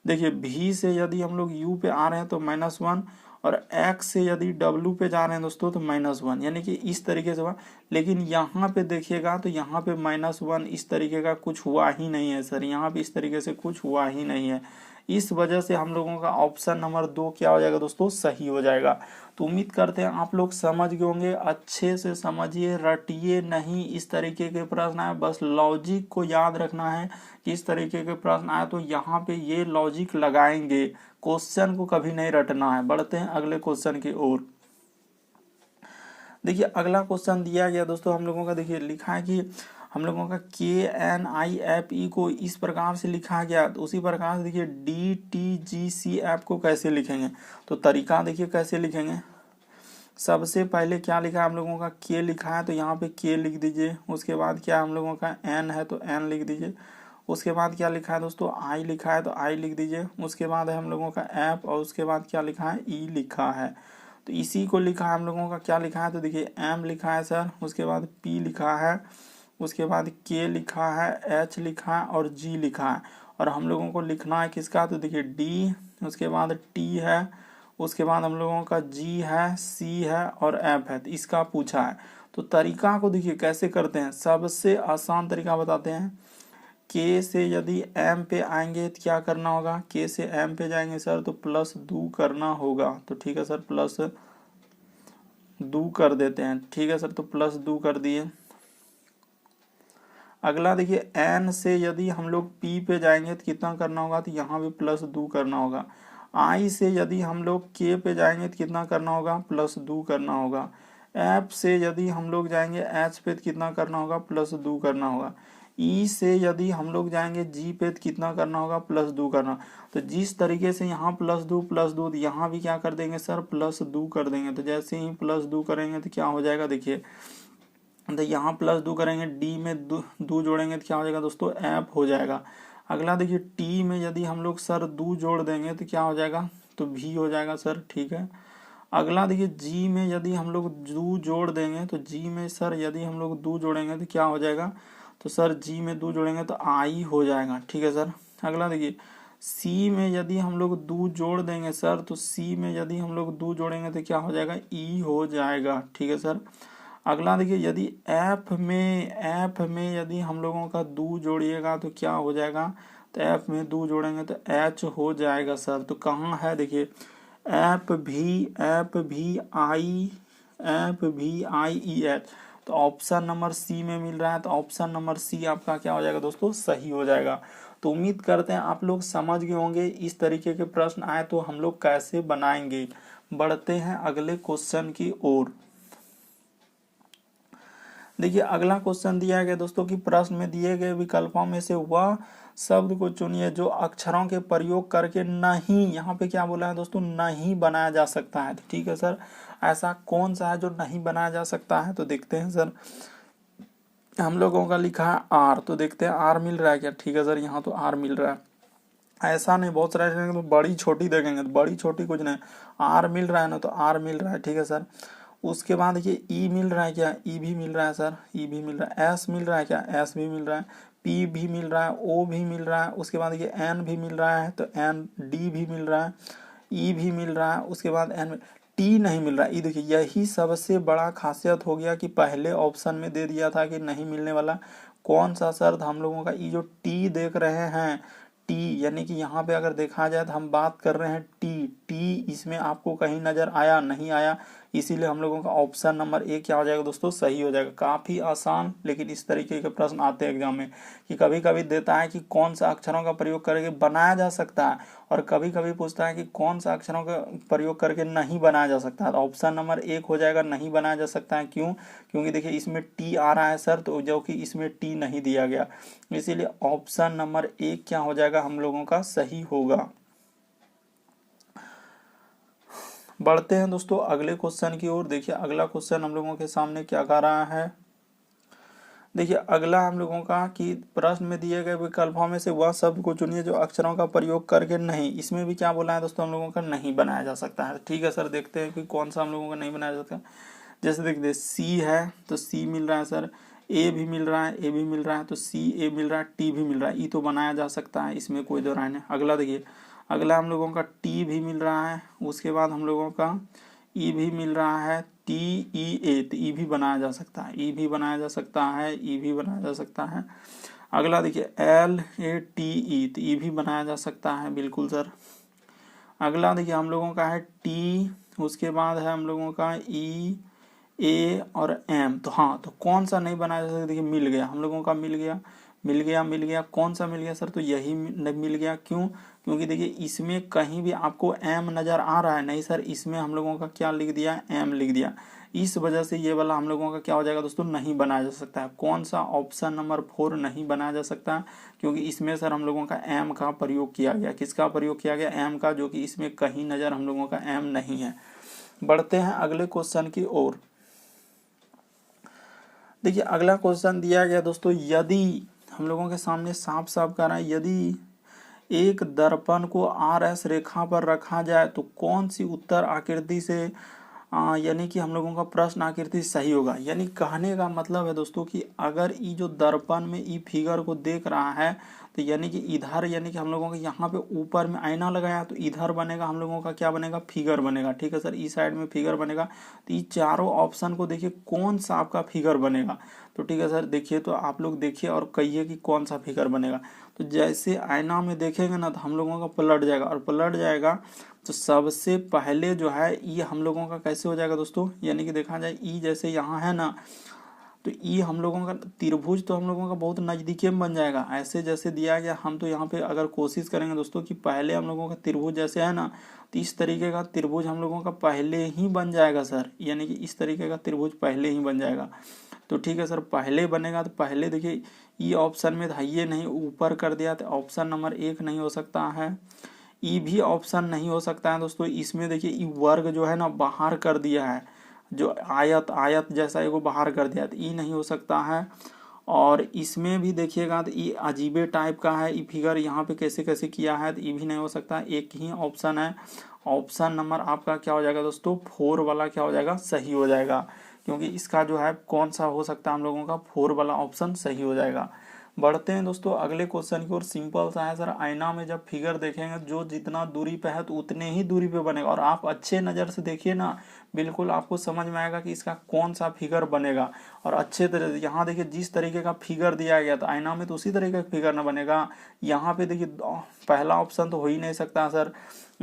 देखिए V से यदि हम लोग U पे आ रहे हैं तो -1, और X से यदि W पे जा रहे हैं दोस्तों तो -1, यानी कि इस तरीके से हुआ। लेकिन यहाँ पे देखिएगा तो यहाँ पे -1 इस तरीके का कुछ हुआ ही नहीं है सर, यहाँ पे इस तरीके से कुछ हुआ ही नहीं है। इस वजह से हम लोगों का ऑप्शन नंबर 2 क्या हो जाएगा दोस्तों, सही हो जाएगा। तो उम्मीद करते हैं आप लोग समझ गए होंगे। अच्छे से समझिए, रटिए नहीं, इस तरीके के प्रश्न आए बस लॉजिक को याद रखना है कि इस तरीके के प्रश्न आए तो यहाँ पे ये लॉजिक लगाएंगे, क्वेश्चन को कभी नहीं रटना है। बढ़ते हैं अगले क्वेश्चन की ओर। देखिए अगला क्वेश्चन दिया गया दोस्तों हम लोगों का, देखिए लिखा है कि हम लोगों का KNIFE को इस प्रकार से लिखा गया, तो उसी प्रकार से देखिए DTGCF को कैसे लिखेंगे। तो तरीका देखिए कैसे लिखेंगे। सबसे पहले क्या लिखा है हम लोगों का, K लिखा है तो यहाँ पे K लिख दीजिए। उसके बाद क्या हम लोगों का N है तो N लिख दीजिए। उसके बाद क्या लिखा है दोस्तों, I लिखा है तो I लिख दीजिए। उसके बाद है हम लोगों का F, और उसके बाद क्या लिखा है, E लिखा है। तो इसी को लिखा है हम लोगों का, क्या लिखा है तो देखिए M लिखा है सर, उसके बाद P लिखा है, उसके बाद K लिखा है, H लिखा है और G लिखा है। और हम लोगों को लिखना है किसका, तो देखिए D, उसके बाद T है, उसके बाद हम लोगों का G है, C है और F है। तो इसका पूछा है। तो तरीका को देखिए कैसे करते हैं, सबसे आसान तरीका बताते हैं। K से यदि M पे आएंगे तो क्या करना होगा, K से M पे जाएंगे सर तो +2 करना होगा। तो ठीक है सर, +2 कर देते हैं, ठीक है सर। तो +2 कर दिए। अगला देखिए N से यदि हम लोग P पे जाएंगे तो कितना करना होगा, तो यहाँ भी +2 करना होगा। I से यदि हम लोग K पे जाएंगे तो कितना करना होगा, +2 करना होगा। F से यदि हम लोग जाएंगे H पे तो कितना करना होगा, +2 करना होगा। E से यदि हम लोग जाएंगे G पे तो कितना करना होगा, +2 करना। तो जिस तरीके से यहाँ +2 यहाँ भी क्या कर देंगे सर, +2 कर देंगे। तो जैसे ही +2 करेंगे तो क्या हो जाएगा, देखिए तो यहाँ +2 करेंगे, डी में दो जोड़ेंगे तो क्या हो जाएगा दोस्तों, F हो जाएगा। अगला देखिए टी में यदि हम लोग सर 2 जोड़ देंगे तो क्या हो जाएगा, तो V हो जाएगा सर, ठीक है। अगला देखिए जी में यदि हम लोग 2 जोड़ देंगे तो जी में सर यदि हम लोग 2 जोड़ेंगे तो क्या हो जाएगा, तो सर जी में 2 जोड़ेंगे तो I हो जाएगा, ठीक है सर। अगला देखिए सी में यदि हम लोग 2 जोड़ देंगे सर, तो सी में यदि हम लोग 2 जोड़ेंगे तो क्या हो जाएगा, E हो जाएगा, ठीक है सर। अगला देखिए यदि एफ में यदि हम लोगों का 2 जोड़िएगा तो क्या हो जाएगा, तो एफ में 2 जोड़ेंगे तो H हो जाएगा सर। तो कहाँ है देखिए FVIEH, तो ऑप्शन नंबर सी में मिल रहा है। तो ऑप्शन नंबर सी आपका क्या हो जाएगा दोस्तों, सही हो जाएगा। तो उम्मीद करते हैं आप लोग समझ गए होंगे इस तरीके के प्रश्न आए तो हम लोग कैसे बनाएंगे। बढ़ते हैं अगले क्वेश्चन की ओर। देखिए अगला क्वेश्चन दिया गया दोस्तों कि प्रश्न में दिए गए विकल्पों में से वह शब्द को चुनिए जो अक्षरों के प्रयोग करके नहीं, यहाँ पे क्या बोला है दोस्तों, नहीं बनाया जा सकता है। तो ठीक है सर, ऐसा कौन सा है जो नहीं बनाया जा सकता है, तो देखते हैं सर। हम लोगों का लिखा है आर, तो देखते हैं आर मिल रहा है क्या। ठीक है सर, यहाँ तो आर मिल रहा है। ऐसा नहीं, बहुत सारे तो बड़ी छोटी देखेंगे तो बड़ी छोटी कुछ नहीं, आर मिल रहा है ना, तो आर मिल रहा है, ठीक है सर। उसके बाद देखिए ई मिल रहा है क्या, ई भी मिल रहा है सर, ई भी मिल रहा है। एस मिल रहा है क्या, एस भी मिल रहा है। पी भी मिल रहा है, ओ भी मिल रहा है। उसके बाद देखिए एन भी मिल रहा है, तो एन डी भी मिल रहा है, ई भी मिल रहा है। उसके बाद एन टी नहीं मिल रहा है। ये देखिए यही सबसे बड़ा खासियत हो गया कि पहले ऑप्शन में दे दिया था कि नहीं मिलने वाला। कौन सा सर, हम लोगों का ये जो टी देख रहे हैं, टी यानी कि यहाँ पे अगर देखा जाए तो हम बात कर रहे हैं टी, टी इसमें आपको कहीं नजर आया, नहीं आया, इसीलिए हम लोगों का ऑप्शन नंबर ए क्या हो जाएगा दोस्तों, सही हो जाएगा। काफी आसान, लेकिन इस तरीके के प्रश्न आते हैं एग्जाम में कि कभी कभी देता है कि कौन सा अक्षरों का प्रयोग करके बनाया जा सकता है, और कभी कभी पूछता है कि कौन सा अक्षरों का प्रयोग करके नहीं बनाया जा सकता है। तो ऑप्शन नंबर एक हो जाएगा, नहीं बनाया जा सकता है। क्यों, क्योंकि देखिए इसमें टी आ रहा है सर, तो जो कि इसमें टी नहीं दिया गया, इसीलिए ऑप्शन नंबर एक क्या हो जाएगा हम लोगों का, सही होगा। बढ़ते हैं दोस्तों अगले क्वेश्चन की ओर। देखिए अगला क्वेश्चन हम लोगों के सामने क्या कह रहा है। देखिए अगला हम लोगों का कि प्रश्न में दिए गए विकल्पों में से वह शब्द को चुनिए जो अक्षरों का प्रयोग करके नहीं, इसमें भी क्या बोला है दोस्तों हम लोगों का नहीं बनाया जा सकता है। ठीक है सर, देखते हैं कि कौन सा हम लोगों का नहीं बनाया जा सकता। जैसे देखते सी है तो सी मिल रहा है सर, ए भी मिल रहा है, ए भी मिल रहा है, तो सी ए मिल रहा है, टी भी मिल रहा है, ई तो बनाया जा सकता है, इसमें कोई दो राय नहीं। अगला देखिए, अगला हम लोगों का टी भी मिल रहा है, उसके बाद हम लोगों का ई भी मिल रहा है, टी ई ए, तो ई भी बनाया जा सकता है, ई भी बनाया जा सकता है, ई भी बनाया जा सकता है। अगला देखिए एल ए टी ई, तो ई भी बनाया जा सकता है, बिल्कुल सर। अगला देखिए हम लोगों का है टी, उसके बाद है हम लोगों का ई ए और एम, तो हाँ, तो कौन सा नहीं बनाया जा सकता, देखिए मिल गया हम लोगों का, मिल गया मिल गया मिल गया, कौन सा मिल गया सर, तो यही मिल गया। क्यों? क्योंकि देखिए इसमें कहीं भी आपको एम नजर आ रहा है नहीं सर, इसमें हम लोगों का क्या लिख दिया, एम लिख दिया, इस वजह से ये वाला हम लोगों का क्या हो जाएगा दोस्तों, नहीं बनाया जा सकता है। कौन सा? ऑप्शन नंबर 4 नहीं बनाया जा सकता, क्योंकि इसमें सर हम लोगों का एम का प्रयोग किया गया। किसका प्रयोग किया गया? एम का, जो कि इसमें कहीं नजर हम लोगों का एम नहीं है। बढ़ते हैं अगले क्वेश्चन की ओर। देखिए अगला क्वेश्चन दिया गया दोस्तों, यदि हम लोगों के सामने साफ साफ कह रहा है, यदि एक दर्पण को आर एस रेखा पर रखा जाए तो कौन सी उत्तर आकृति से यानी कि हम लोगों का प्रश्न आकृति सही होगा। यानी कहने का मतलब है दोस्तों कि अगर ये जो दर्पण में ये फिगर को देख रहा है, तो यानी कि इधर, यानी कि हम लोगों का यहाँ पे ऊपर में आईना लगाया, तो इधर बनेगा हम लोगों का क्या बनेगा, फिगर बनेगा। ठीक है सर, इस साइड में फिगर बनेगा, तो ये चारों ऑप्शन को देखिए कौन सा आपका फिगर बनेगा। तो ठीक है सर, देखिए तो आप लोग देखिए और कहिए कि कौन सा फिगर बनेगा। तो जैसे आईना में देखेंगे ना, तो हम लोगों का पलट जाएगा, और पलट जाएगा तो सबसे पहले जो है ये हम लोगों का कैसे हो जाएगा दोस्तों, यानी कि देखा जाए ई जैसे यहाँ है ना, तो ई हम लोगों का त्रिभुज तो हम लोगों का बहुत नजदीके में बन जाएगा। ऐसे जैसे दिया गया, हम तो यहाँ पे अगर कोशिश करेंगे दोस्तों कि पहले हम लोगों का त्रिभुज जैसे है ना, तो इस तरीके का त्रिभुज हम लोगों का पहले ही बन जाएगा सर, यानी कि इस तरीके का त्रिभुज पहले ही बन जाएगा। तो ठीक है सर, पहले बनेगा, तो पहले देखिए ई ऑप्शन में था, ये नहीं ऊपर कर दिया, तो ऑप्शन नंबर 1 नहीं हो सकता है। ई भी ऑप्शन नहीं हो सकता है दोस्तों, इसमें देखिए ई वर्ग जो है ना बाहर कर दिया है, जो आयत आयत जैसा एगो बाहर कर दिया, तो ई नहीं हो सकता है। और इसमें भी देखिएगा तो ये अजीबे टाइप का है, ये फिगर यहाँ पे कैसे कैसे किया है, तो ये भी नहीं हो सकता। एक ही ऑप्शन है, ऑप्शन नंबर आपका क्या हो जाएगा दोस्तों, 4 वाला क्या हो जाएगा, सही हो जाएगा। क्योंकि इसका जो है कौन सा हो सकता है हम लोगों का, 4 वाला ऑप्शन सही हो जाएगा। बढ़ते हैं दोस्तों अगले क्वेश्चन की ओर। सिंपल सा है सर, आईना में जब फिगर देखेंगे, जो जितना दूरी पे है तो उतने ही दूरी पे बनेगा, और आप अच्छे नज़र से देखिए ना, बिल्कुल आपको समझ में आएगा कि इसका कौन सा फिगर बनेगा। और अच्छे तरह से यहाँ देखिए, जिस तरीके का फिगर दिया गया था आईना में, तो उसी तरीके का फिगर ना बनेगा। यहाँ पे देखिए पहला ऑप्शन तो हो ही नहीं सकता सर।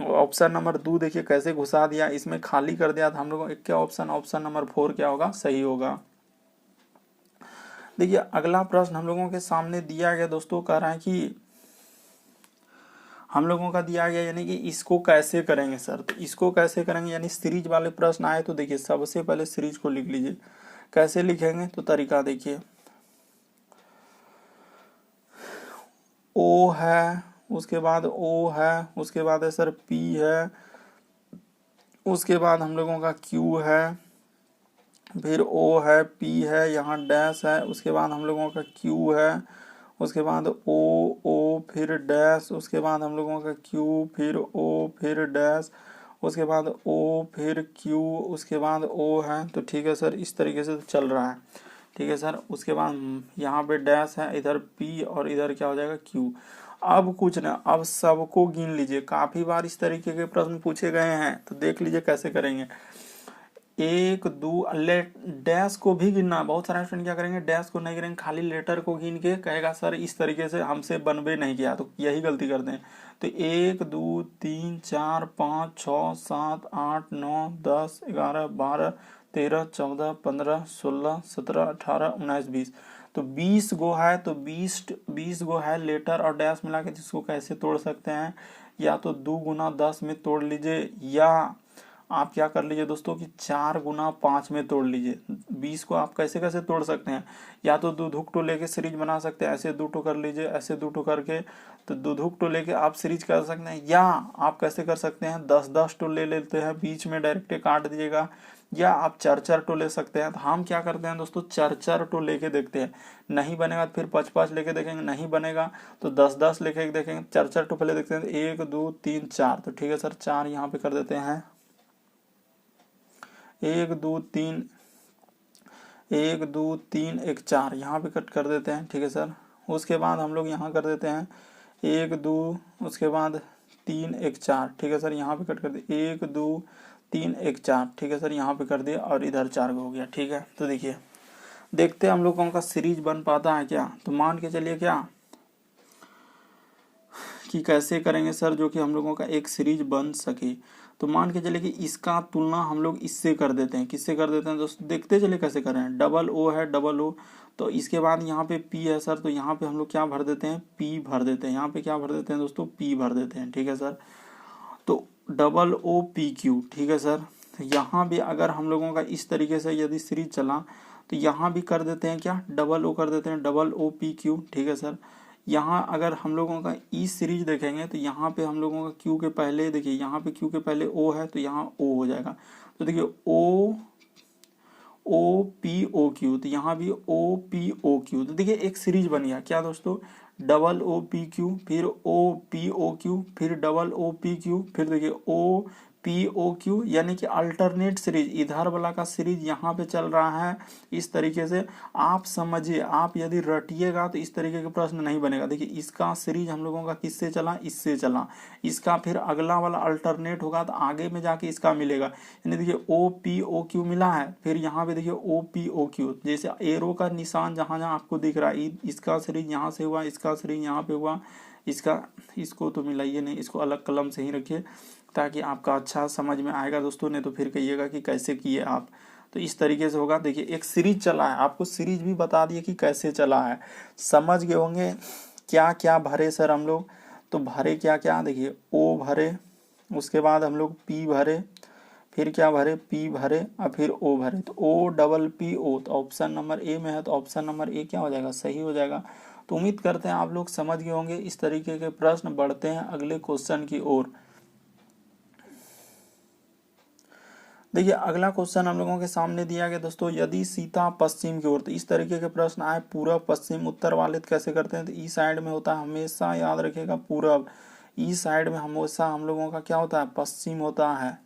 ऑप्शन नंबर 2 देखिए कैसे घुसा दिया, इसमें खाली कर दिया था हम लोगों एक क्या ऑप्शन, ऑप्शन नंबर 4 क्या होगा, सही होगा। देखिए अगला प्रश्न हम लोगों के सामने दिया गया दोस्तों, कह रहा है कि हम लोगों का दिया गया, यानी कि इसको कैसे करेंगे सर, तो इसको कैसे करेंगे, यानी सीरीज वाले प्रश्न आए तो देखिए सबसे पहले सीरीज को लिख लीजिए। कैसे लिखेंगे, तो तरीका देखिए, ओ है, उसके बाद ओ है, उसके बाद है सर पी है, उसके बाद हम लोगों का क्यू है, फिर ओ है, पी है, यहाँ डैश है, उसके बाद हम लोगों का क्यू है, उसके बाद ओ, ओ फिर डैश, उसके बाद हम लोगों का क्यू, फिर ओ, फिर डैश, उसके बाद ओ, फिर क्यू, उसके बाद ओ है। तो ठीक है सर, इस तरीके से चल रहा है। ठीक है सर, उसके बाद यहाँ पे डैश है, इधर पी और इधर क्या हो जाएगा, क्यू। अब कुछ ना, अब सबको गिन लीजिए, काफी बार इस तरीके के प्रश्न पूछे गए हैं, तो देख लीजिए कैसे करेंगे। 1 2 डैश को भी गिनना, बहुत सारे स्टूडेंट क्या करेंगे, डैश को नहीं गिनेंगे, खाली लेटर को गिन के कहेगा सर इस तरीके से हमसे बनबे नहीं किया, तो यही गलती करते हैं। तो 1 2 3 4 5 6 7 8 9 10 11 12 13 14 15 16 17 18 19 20, तो 20 गो है, तो 20 गो है लेटर और डैश मिला के, जिसको कैसे तोड़ सकते हैं, या तो 2 गुना 10 में तोड़ लीजिए, या आप क्या कर लीजिए दोस्तों कि 4 गुना 5 में तोड़ लीजिए। 20 को आप कैसे कैसे तोड़ सकते हैं, या तो दुधुक टो लेके सीरीज बना सकते हैं, ऐसे 2 टो कर लीजिए, ऐसे 2 टो करके, तो दुधुक टो लेके आप सीरीज कर सकते हैं। या आप कैसे कर सकते हैं, 10 10 टो ले लेते हैं, बीच में डायरेक्ट काट दीजिएगा, या आप चर टू ले सकते हैं। तो हम क्या करते हैं दोस्तों, चर टू लेके देखते हैं, नहीं बनेगा तो फिर 5-5 लेके देखेंगे, नहीं बनेगा तो 10-10 लेके देखेंगे। चर टू पहले देखते हैं, 1 2 3 4। तो ठीक है सर, 4 यहाँ पे कर देते हैं, 1 2 3 1 2 3 1 4 यहाँ पे कट कर देते हैं। ठीक है सर, उसके बाद हम लोग यहाँ कर देते हैं 1 2, उसके बाद 3 1 4। ठीक है सर, यहाँ पे कट कर दिए 1 2 3 1 4। ठीक है सर, यहाँ पे कर दिया और इधर 4 हो गया। ठीक है, तो देखिए देखते हैं हम लोगों का सीरीज बन पाता है क्या। तो मान के चलिए क्या कि कैसे करेंगे सर जो कि हम लोगों का एक सीरीज बन सके। तो मान के चले कि इसका तुलना हम लोग इससे कर देते हैं। किससे कर देते हैं दोस्तों, देखते चले कैसे कर रहे हैं। डबल ओ है, डबल ओ, तो इसके बाद यहाँ पे पी है सर, तो यहाँ पे हम लोग क्या भर देते हैं, पी भर देते हैं। यहाँ पे क्या भर देते हैं दोस्तों, पी भर देते हैं। ठीक है सर, तो डबल ओ पी क्यू। ठीक है सर, यहाँ भी अगर हम लोगों का इस तरीके से यदि सीरीज चला तो यहाँ भी कर देते हैं क्या, डबल ओ कर देते हैं, डबल ओ पी क्यू। ठीक है सर, यहाँ अगर हम लोगों का ई सीरीज देखेंगे तो यहाँ पे हम लोगों का क्यू के पहले देखिए, यहाँ पे क्यू के पहले ओ है तो यहाँ ओ हो जाएगा। तो देखिए ओ ओ पी ओ क्यू, तो यहाँ भी ओ पी ओ क्यू। तो देखिए एक सीरीज बन गया क्या दोस्तों, डबल ओ पी क्यू, फिर ओ पी ओ क्यू, फिर डबल ओ पी क्यू, फिर देखिए ओ पी ओ क्यू, यानी कि अल्टरनेट सीरीज, इधर वाला का सीरीज यहाँ पे चल रहा है। इस तरीके से आप समझिए, आप यदि रटिएगा तो इस तरीके के प्रश्न नहीं बनेगा। देखिए इसका सीरीज हम लोगों का किससे चला, इससे चला, इसका फिर अगला वाला अल्टरनेट होगा तो आगे में जाके इसका मिलेगा। यानी देखिए ओ पी ओ क्यू मिला है, फिर यहाँ पे देखिए ओ पी ओ क्यू, जैसे एरो का निशान जहाँ जहाँ आपको दिख रहा है, इसका सीरीज यहाँ से हुआ, इसका सीरीज यहाँ पे हुआ, इसका, इसको तो मिलाइए नहीं, इसको अलग कलम से ही रखिए ताकि आपका अच्छा समझ में आएगा दोस्तों, नहीं तो फिर कहिएगा कि कैसे किए आप। तो इस तरीके से होगा। देखिए एक सीरीज चला है, आपको सीरीज भी बता दिए कि कैसे चला है, समझ गए होंगे। क्या क्या भरे सर हम लोग, तो भरे क्या क्या, देखिए ओ भरे, उसके बाद हम लोग पी भरे, फिर क्या भरे, पी भरे और फिर ओ भरे। तो ओ डबल पी ओ, तो ऑप्शन नंबर ए में है, तो ऑप्शन नंबर ए क्या हो जाएगा, सही हो जाएगा। तो उम्मीद करते हैं आप लोग समझ गए होंगे। इस तरीके के प्रश्न। बढ़ते हैं अगले क्वेश्चन की ओर। देखिए अगला क्वेश्चन हम लोगों के सामने दिया गया दोस्तों, यदि सीता पश्चिम की ओर, तो इस तरीके के प्रश्न आए, पूर्व पश्चिम उत्तर वाले कैसे करते हैं। तो ई साइड में होता है, हमेशा याद रखिएगा पूर्व, ई साइड में हमेशा हम लोगों का क्या होता है, पश्चिम होता है।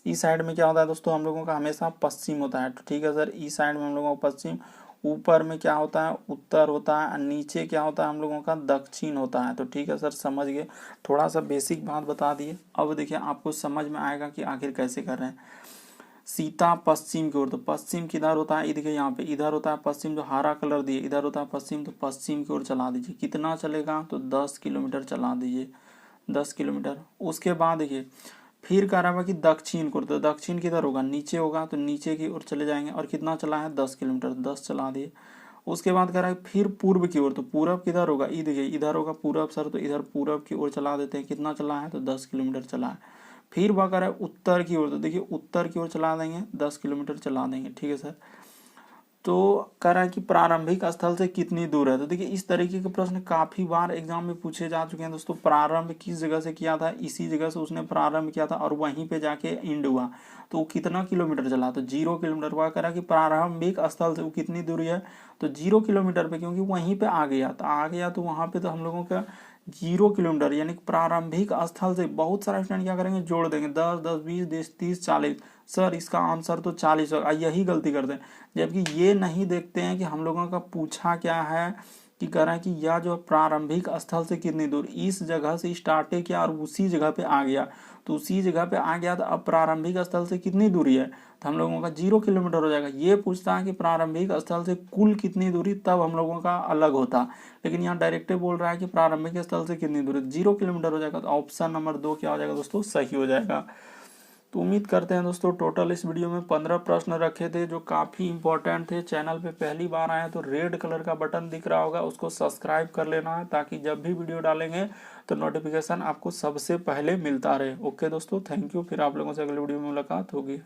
ई साइड में क्या होता है दोस्तों, हम लोगों का हमेशा पश्चिम होता है। तो ठीक है सर, ई साइड में हम लोगों का पश्चिम, ऊपर में क्या होता है, उत्तर होता है, और नीचे क्या होता है हम लोगों का, दक्षिण होता है। तो ठीक है सर, समझ गए, थोड़ा सा बेसिक बात बता दिए। अब देखिए आपको समझ में आएगा कि आखिर कैसे कर रहे हैं। सीता पश्चिम की ओर, तो पश्चिम किधर होता है, देखिए यहाँ पे इधर होता है पश्चिम, जो हरा कलर दिए, इधर होता है पश्चिम, तो पश्चिम की ओर चला दीजिए। कितना चलेगा, तो 10 किलोमीटर चला दीजिए, 10 किलोमीटर। उसके बाद देखिए फिर कह रहा है कि दक्षिण को, तो दक्षिण किधर होगा, नीचे होगा, तो नीचे की ओर चले जाएंगे। और कितना चला है, 10 किलोमीटर, 10 चला दिए। उसके बाद कह रहा है फिर पूर्व की ओर, तो पूर्व किधर होगा, ये देखिए इधर होगा पूर्व सर, तो इधर पूर्व की ओर चला देते हैं। कितना चला है, तो 10 किलोमीटर चला है। फिर वह कह रहा है उत्तर की ओर, तो देखिए उत्तर की ओर चला देंगे, 10 किलोमीटर चला देंगे। ठीक है सर, तो कह रहा है कि प्रारंभिक स्थल से कितनी दूर है। तो देखिए इस तरीके के प्रश्न काफी बार एग्जाम में पूछे जा चुके हैं दोस्तों। प्रारंभ किस जगह से किया था, इसी जगह से उसने प्रारंभ किया था और वहीं पे जाके एंड हुआ, तो वो कितना किलोमीटर चला, तो 0 किलोमीटर। वह कह रहा है कि प्रारंभिक स्थल से वो कितनी दूरी है, तो 0 किलोमीटर पे, क्योंकि वहीं पे आ गया, तो आ गया तो वहां पे तो हम लोगों का 0 किलोमीटर, यानी प्रारंभिक स्थल से। बहुत सारा स्टूडेंट क्या करेंगे, जोड़ देंगे 10 10 20 30 40। सर इसका आंसर तो 40 होगा, यही गलती करते हैं। जबकि ये नहीं देखते हैं कि हम लोगों का पूछा क्या है, कि कह रहा है कि यह जो प्रारंभिक स्थल से कितनी दूर, इस जगह से स्टार्ट किया और उसी जगह पे आ गया, तो उसी जगह पे आ गया, तो अब प्रारंभिक स्थल से कितनी दूरी है, तो हम लोगों का 0 किलोमीटर हो जाएगा। ये पूछता है कि प्रारंभिक स्थल से कुल कितनी दूरी, तब हम लोगों का अलग होता। लेकिन यहाँ डायरेक्ट बोल रहा है कि प्रारंभिक स्थल से कितनी दूरी, 0 किलोमीटर हो जाएगा। तो ऑप्शन नंबर 2 क्या हो जाएगा दोस्तों, सही हो जाएगा। तो उम्मीद करते हैं दोस्तों, टोटल इस वीडियो में 15 प्रश्न रखे थे जो काफ़ी इंपॉर्टेंट थे। चैनल पे पहली बार आए तो रेड कलर का बटन दिख रहा होगा, उसको सब्सक्राइब कर लेना है, ताकि जब भी वीडियो डालेंगे तो नोटिफिकेशन आपको सबसे पहले मिलता रहे। ओके दोस्तों, थैंक यू। फिर आप लोगों से अगले वीडियो में मुलाकात होगी।